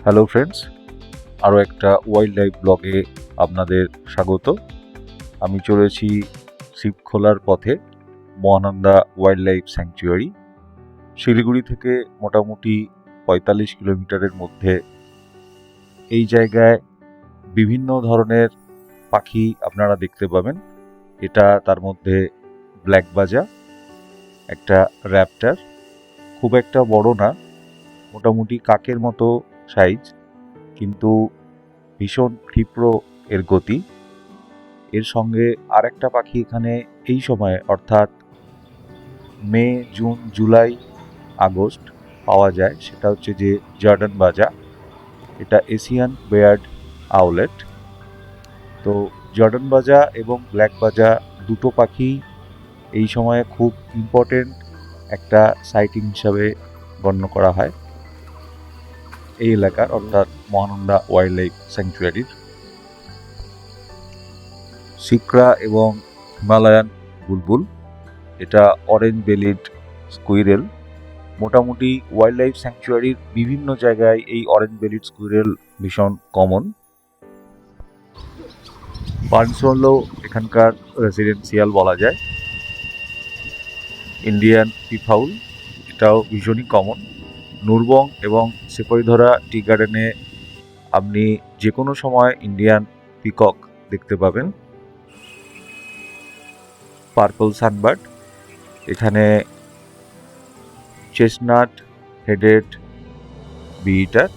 Hello friends, আরও একটা wild life ব্লগে আপনাদের স্বাগত। আমি চলেছি শিবখোলার পথে Mahananda wild life sanctuary. Siliguri থেকে মোটামুটি ৪৫ কিলোমিটারের মধ্যে। এই জায়গায় বিভিন্ন ধরনের পাখি আপনারা দেখতে পাবেন। এটা তার মধ্যে ব্ল্যাক বাজা, একটা র্যাপটার, খুব একটা বড় না, মোটামুটি কাকের মতো সাইজ, কিন্তু ভীষণ ক্ষিপ্র এর গতি। এর সঙ্গে আরেকটা পাখি এখানে এই সময় অর্থাৎ মে, জুন, জুলাই, আগস্ট পাওয়া যায়, সেটা হচ্ছে যে জর্ডান বাজা। এটা এশিয়ান বেয়ার্ড আউলেট। তো জর্ডান বাজা এবং ব্ল্যাক বাজা দুটো পাখি এই সময়ে খুব ইম্পর্টেন্ট একটা সাইটিং হিসাবে গণ্য করা হয় এই এলাকার, অর্থাৎ মহানন্দা ওয়াইল্ড লাইফ স্যাংচুয়ারির। সিকরা এবং হিমালয়ান বুলবুল, এটা অরেঞ্জ বেলিড স্কুইরেল। মোটামুটি ওয়াইল্ড লাইফ স্যাংচুয়ারির বিভিন্ন জায়গায় এই অরেঞ্জ বেলিড স্কুইরেল ভীষণ কমন। বার্নসওয়ালো এখানকার রেসিডেন্সিয়াল বলা যায়। ইন্ডিয়ান পিফাউল, এটাও ভীষণই কমন। নুরবং এবং সেপরিধরা টি গার্ডেনে আপনি যে কোনো সময় ইন্ডিয়ান পিকক দেখতে পাবেন। পার্পল সানবার্ড, এখানে চেস্টনাট হেডেড বিটার,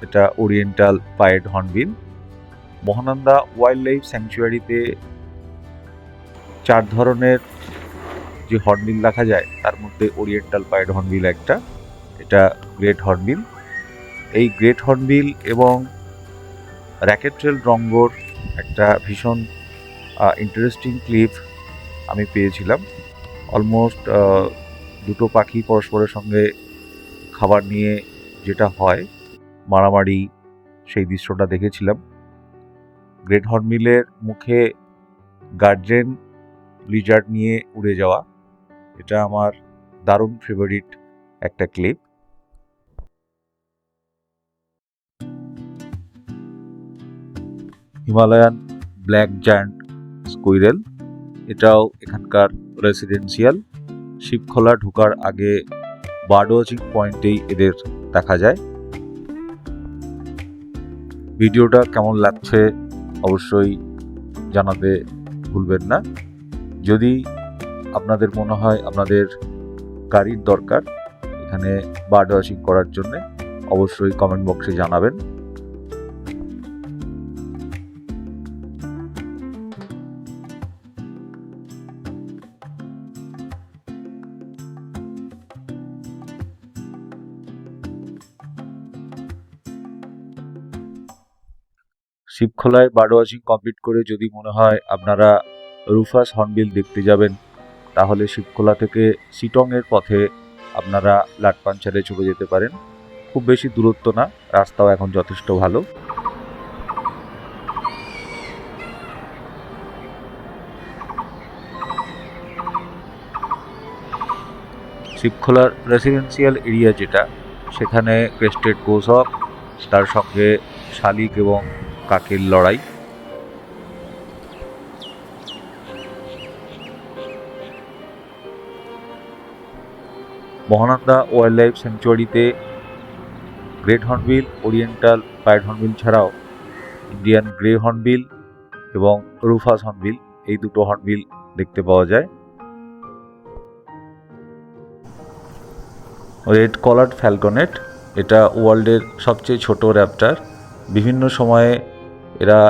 এটা oriental pied hornbill. Mahananda wildlife স্যাংচুয়ারিতে 4 ধরনের যে হর্নবিল দেখা যায়, তার মধ্যে ওরিয়েন্টাল পায়েড হর্নবিল একটা, এটা গ্রেট হর্নবিল। এই গ্রেট হর্নবিল এবং র্যাকেট্রেল রঙ্গর একটা ভীষণ ইন্টারেস্টিং ক্লিপ আমি পেয়েছিলাম। অলমোস্ট দুটো পাখি পরস্পরের সঙ্গে খাবার নিয়ে যেটা হয় মারামারি, সেই দৃশ্যটা দেখেছিলাম। গ্রেট হর্নবিলের মুখে গার্ডেন লিজার্ড নিয়ে উড়ে যাওয়া, এটা আমার দারুণ ফেভারিট একটা clip. Himalayan black giant squirrel, এটাও এখানকার রেসিডেন্সিয়াল। শিবখোলা ঢোকার আগে বার্ড ওয়াচিং পয়েন্টেই এদের দেখা যায়। ভিডিওটা কেমন লাগছে অবশ্যই জানাতে ভুলবেন না। যদি আপনাদের মনে হয় আপনাদের গাড়ির দরকার এখানে বার্ড ওয়াচিং করার জন্য, অবশ্যই কমেন্ট বক্সে জানাবেন। শিবখোলায় বার্ড ওয়াচিং কমপ্লিট করে যদি মনে হয় আপনারা রুফাস হর্নবিল দেখতে যাবেন, তাহলে শিবখোলা থেকে সিটংয়ের পথে আপনারা লাটপাঞ্চারে চলে যেতে পারেন। খুব বেশি দূরত্ব না, রাস্তাও এখন যথেষ্ট ভালো। শিবখোলার রেসিডেন্সিয়াল এরিয়া যেটা, সেখানে ক্রেস্টেড গোসক, তার সঙ্গে শালিক এবং কাকের লড়াই। মহানন্দা ওয়াইল্ড লাইফ স্যাংচুয়ারিতে great hornbill, oriental pied hornbill ছাড়াও ইন্ডিয়ান গ্রে হর্নবিল এবং রুফাস হর্নবিল, এই দুটো হর্নবিল দেখতে পাওয়া যায়। রেড কলার্ড ফ্যালকনেট, এটা ওয়ার্ল্ডের সবচেয়ে ছোট র্যাপটার। বিভিন্ন সময়ে এরা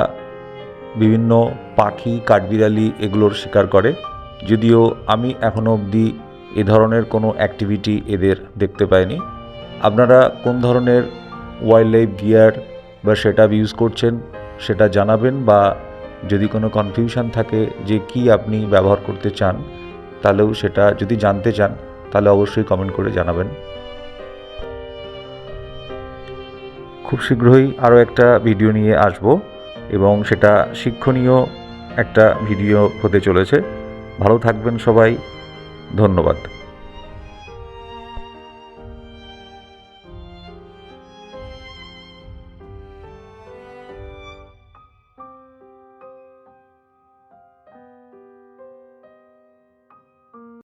বিভিন্ন পাখি, কাঠবিড়ালি এগুলোর শিকার করে, যদিও আমি এখনও অবধি এ ধরনের কোনো অ্যাক্টিভিটি এদের দেখতে পাইনি। আপনারা কোন ধরনের ওয়াইল্ড লাইফ গিয়ার বা সেটআপ ইউজ করছেন সেটা জানাবেন, বা যদি কোনো কনফিউশন থাকে যে কি আপনি ব্যবহার করতে চান, তাহলেও সেটা যদি জানতে চান তাহলে অবশ্যই কমেন্ট করে জানাবেন। খুব শীঘ্রই আরও একটা ভিডিও নিয়ে আসব এবং সেটা শিক্ষণীয় একটা ভিডিও হতে চলেছে। ভালো থাকবেন সবাই, ধন্যবাদ।